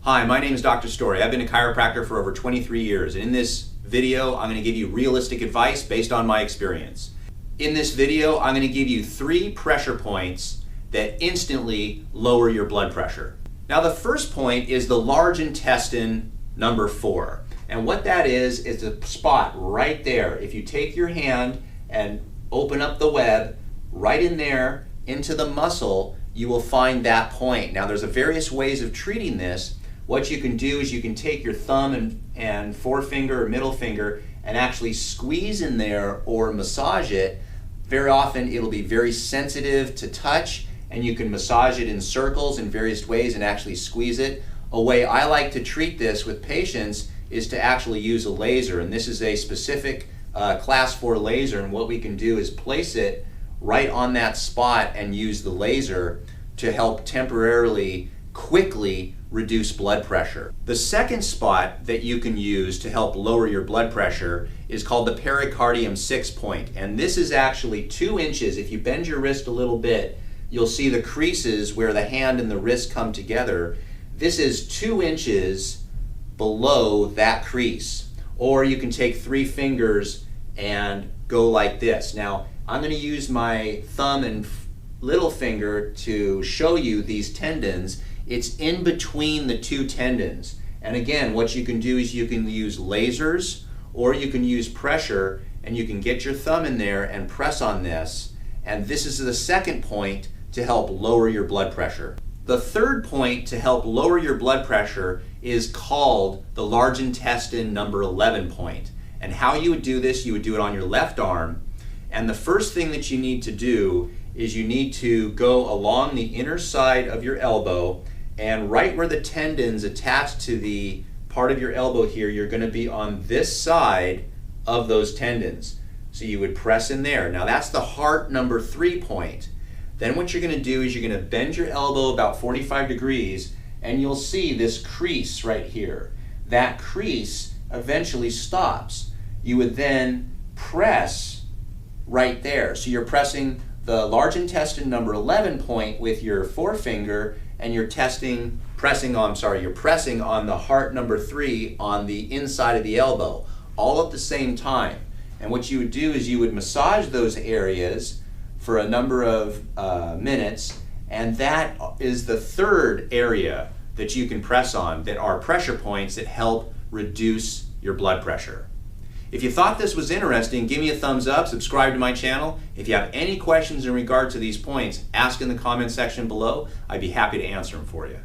Hi, my name is Dr. Story. I've been a chiropractor for over 23 years, and in this video, I'm going to give you realistic advice based on my experience. In this video, I'm going to give you 3 pressure points that instantly lower your blood pressure. Now, the first point is the large intestine, number 4. And what that is a spot right there. If you take your hand and open up the web, right in there, into the muscle, you will find that point. Now, there's various ways of treating this. What you can do is you can take your thumb and forefinger or middle finger and actually squeeze in there or massage it. Very often it'll be very sensitive to touch, and you can massage it in circles in various ways and actually squeeze it. A way I like to treat this with patients is to actually use a laser, and this is a specific class 4 laser, and what we can do is place it right on that spot and use the laser to help temporarily, quickly reduce blood pressure. The second spot that you can use to help lower your blood pressure is called the pericardium 6 point, and this is actually 2 inches. If you bend your wrist a little bit, you'll see the creases where the hand and the wrist come together. This is 2 inches below that crease. Or you can take 3 fingers and go like this. Now, I'm going to use my thumb and little finger to show you these tendons. It's in between the 2 tendons. And again, what you can do is you can use lasers or you can use pressure, and you can get your thumb in there and press on this. And this is the second point to help lower your blood pressure. The third point to help lower your blood pressure is called the large intestine number 11 point. And how you would do this, you would do it on your left arm. And the first thing that you need to do is you need to go along the inner side of your elbow, and right where the tendons attach to the part of your elbow here, you're going to be on this side of those tendons. So you would press in there. Now that's the heart number 3 point. Then what you're going to do is you're going to bend your elbow about 45 degrees, and you'll see this crease right here. That crease eventually stops. You would then press right there. So you're pressing the large intestine number 11 point with your forefinger, and you're pressing on the heart number 3 on the inside of the elbow, all at the same time. And what you would do is you would massage those areas for a number of minutes, and that is the third area that you can press on that are pressure points that help reduce your blood pressure. If you thought this was interesting, give me a thumbs up, subscribe to my channel. If you have any questions in regard to these points, ask in the comment section below. I'd be happy to answer them for you.